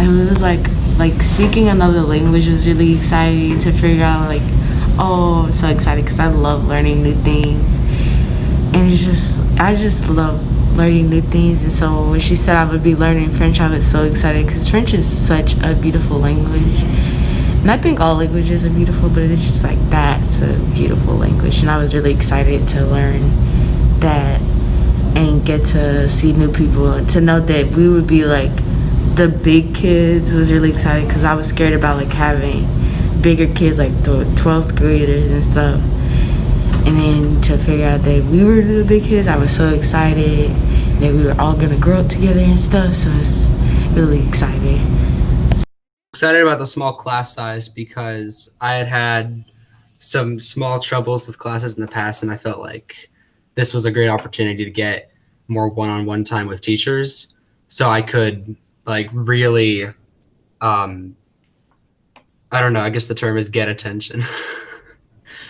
And it was like speaking another language was really exciting to figure out, like, oh, I'm so excited because I love learning new things. And I just love learning new things. And so when she said I would be learning French, I was so excited because French is such a beautiful language. And I think all languages are beautiful, but it's just like that's a beautiful language. And I was really excited to learn that and get to see new people, and to know that we would be like the big kids was really exciting because I was scared about like having bigger kids, like the 12th graders and stuff. And then to figure out that we were the big kids, I was so excited that we were all gonna grow up together and stuff. So it's really exciting. Excited about the small class size because I had some small troubles with classes in the past, and I felt like this was a great opportunity to get more one-on-one time with teachers, so I could like really, I don't know, I guess the term is get attention.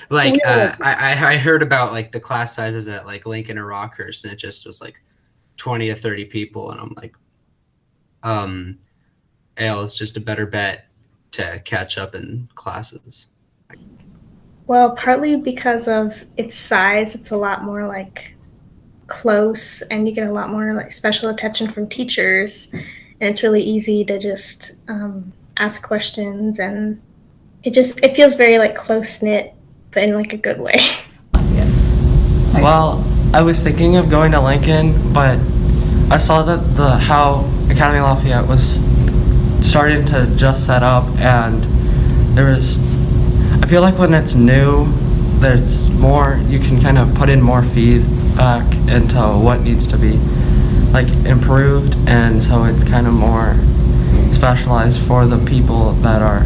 Like I heard about like the class sizes at like Lincoln or Rockhurst, and it just was like 20 to 30 people, and I'm like, ALIHS is just a better bet to catch up in classes. Well, partly because of its size, it's a lot more like close, and you get a lot more like special attention from teachers, and it's really easy to just ask questions, and it feels very like close knit, but in like a good way. Well, I was thinking of going to Lincoln, but I saw that how Academie Lafayette was starting to just set up, and I feel like when it's new, there's more, you can kind of put in more feedback into what needs to be like improved, and so it's kind of more specialized for the people that are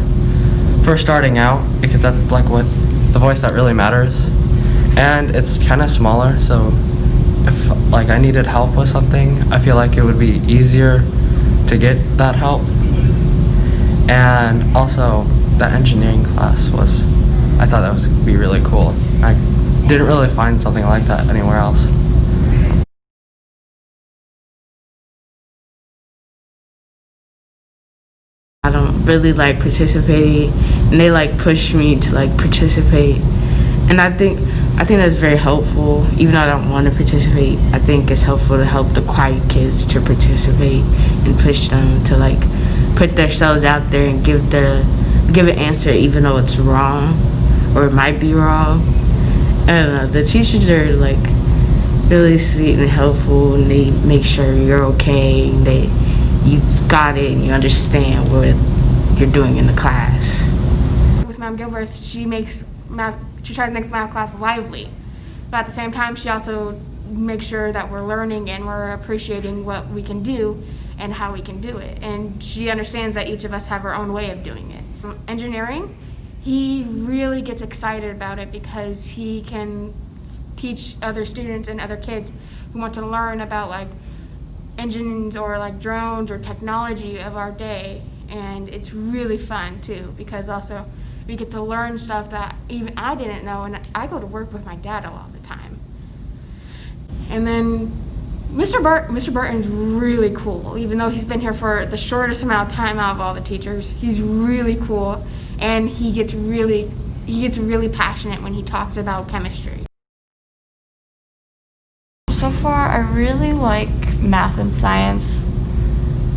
first starting out, because that's like what the voice that really matters. And it's kind of smaller, so if like I needed help with something, I feel like it would be easier to get that help. And also the engineering class I thought that was be really cool. I didn't really find something like that anywhere else. I don't really like participating, and they like push me to like participate. And I think that's very helpful. Even though I don't want to participate, I think it's helpful to help the quiet kids to participate and push them to like put themselves out there and give an answer even though it's wrong or it might be wrong. I don't know. The teachers are like really sweet and helpful, and they make sure you're okay and you got it and you understand what you're doing in the class. With Ma'am Gilbert, she tries to make the math class lively, but at the same time she also makes sure that we're learning and we're appreciating what we can do and how we can do it, and she understands that each of us have our own way of doing it. Engineering, he really gets excited about it because he can teach other students and other kids who want to learn about like engines or like drones or technology of our day, and it's really fun too because also we get to learn stuff that even I didn't know, and I go to work with my dad a lot of the time. And then Mr. Burton's really cool, even though he's been here for the shortest amount of time out of all the teachers. He's really cool, and he gets really passionate when he talks about chemistry. So far, I really like math and science,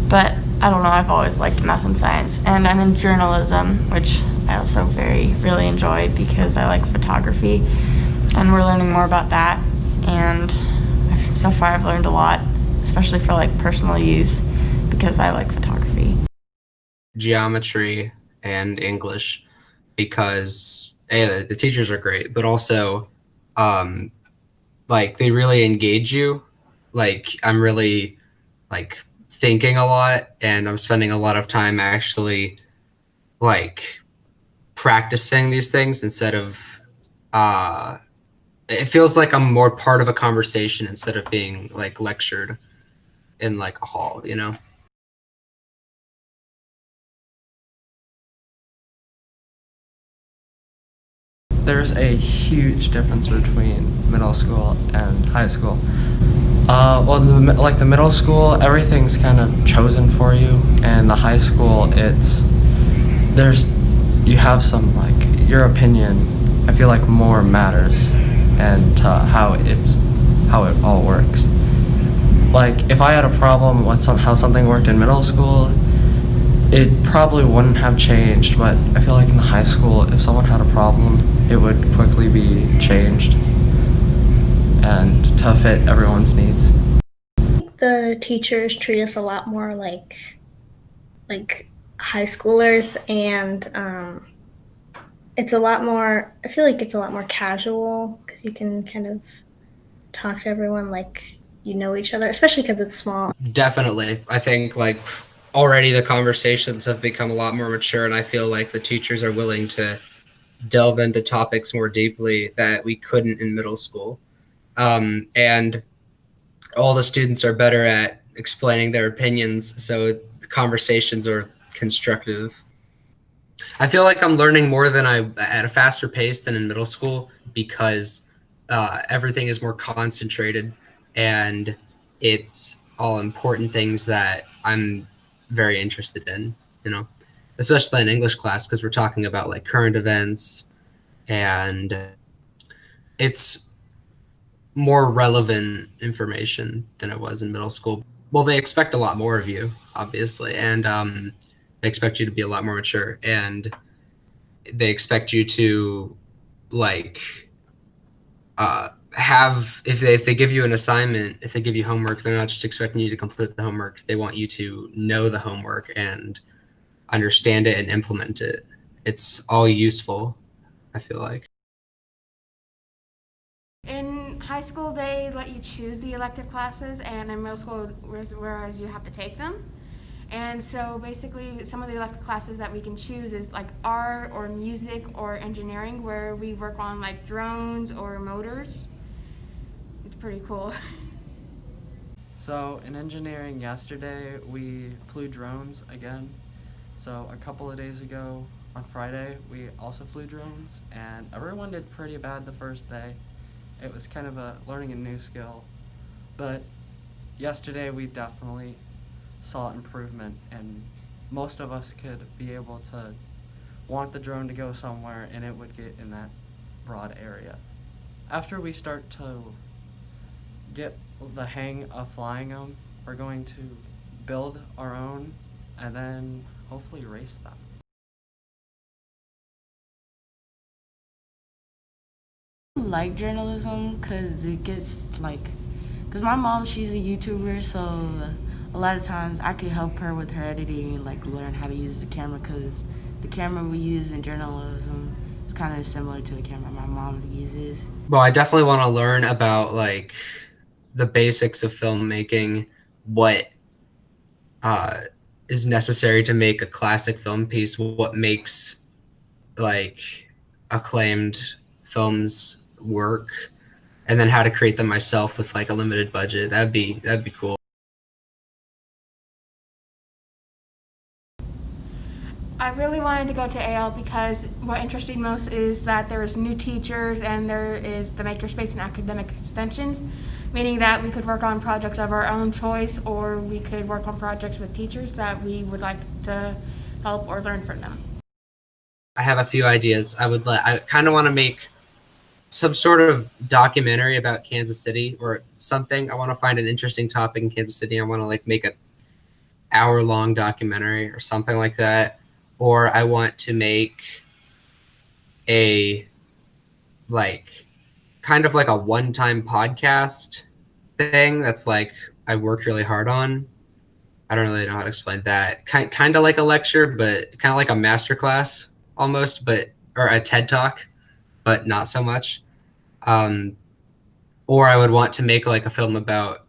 but I don't know, I've always liked math and science. And I'm in journalism, which I also really enjoy because I like photography, and we're learning more about that. And so far I've learned a lot, especially for like personal use because I like photography. Geometry and English, because the teachers are great, but also like they really engage you. Like I'm really like thinking a lot, and I'm spending a lot of time actually like practicing these things instead of it feels like I'm more part of a conversation instead of being like lectured in like a hall, you know? There's a huge difference between middle school and high school. Well, like the middle school, everything's kind of chosen for you, and the high school, you have some, like, your opinion, I feel like more matters, and how it all works. Like, if I had a problem with how something worked in middle school, it probably wouldn't have changed, but I feel like in the high school, if someone had a problem, it would quickly be changed and to fit everyone's needs. The teachers treat us a lot more like high schoolers, and it's a lot more, I feel like it's a lot more casual because you can kind of talk to everyone like you know each other, especially because it's small. Definitely. I think like already the conversations have become a lot more mature, and I feel like the teachers are willing to delve into topics more deeply that we couldn't in middle school. And all the students are better at explaining their opinions, so the conversations are constructive. I feel like I'm learning more at a faster pace than in middle school because everything is more concentrated, and it's all important things that I'm very interested in, especially in English class, because we're talking about like current events, and it's more relevant information than it was in middle school. Well, they expect a lot more of you, obviously, and they expect you to be a lot more mature, and they expect you to like have if they give you an assignment, if they give you homework, they're not just expecting you to complete the homework. They want you to know the homework and understand it and implement it. It's all useful, I feel like. In high school, they let you choose the elective classes, and in middle school, whereas you have to take them. And so basically, some of the elective classes that we can choose is like art or music or engineering, where we work on like drones or motors. It's pretty cool. So in engineering yesterday, we flew drones again. So a couple of days ago, on Friday, we also flew drones, and everyone did pretty bad the first day. It was kind of learning a new skill, but yesterday we definitely saw improvement, and most of us could be able to want the drone to go somewhere, and it would get in that broad area. After we start to get the hang of flying them, we're going to build our own and then hopefully race them. I like journalism because it gets like, because my mom, she's a YouTuber, so a lot of times I could help her with her editing and like learn how to use the camera, because the camera we use in journalism is kind of similar to the camera my mom uses. Well, I definitely want to learn about like the basics of filmmaking, what is necessary to make a classic film piece, what makes like acclaimed films work, and then how to create them myself with like a limited budget. That'd be cool. I really wanted to go to AL because what interested me most is that there is new teachers and there is the MakerSpace and academic extensions, meaning that we could work on projects of our own choice, or we could work on projects with teachers that we would like to help or learn from them. I have a few ideas. I kind of want to make some sort of documentary about Kansas City or something. I want to find an interesting topic in Kansas City. I want to like make a hour-long documentary or something like that. Or I want to make a like kind of like a one-time podcast thing that's like I worked really hard on. I don't really know how to explain that. Kind of like a lecture, but kind of like a master class almost, or a TED Talk, but not so much. Or I would want to make like a film about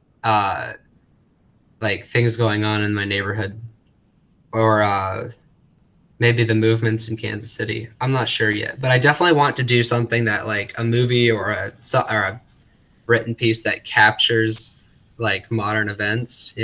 like things going on in my neighborhood, or maybe the movements in Kansas City. I'm not sure yet, but I definitely want to do something that like a movie or a written piece that captures like modern events,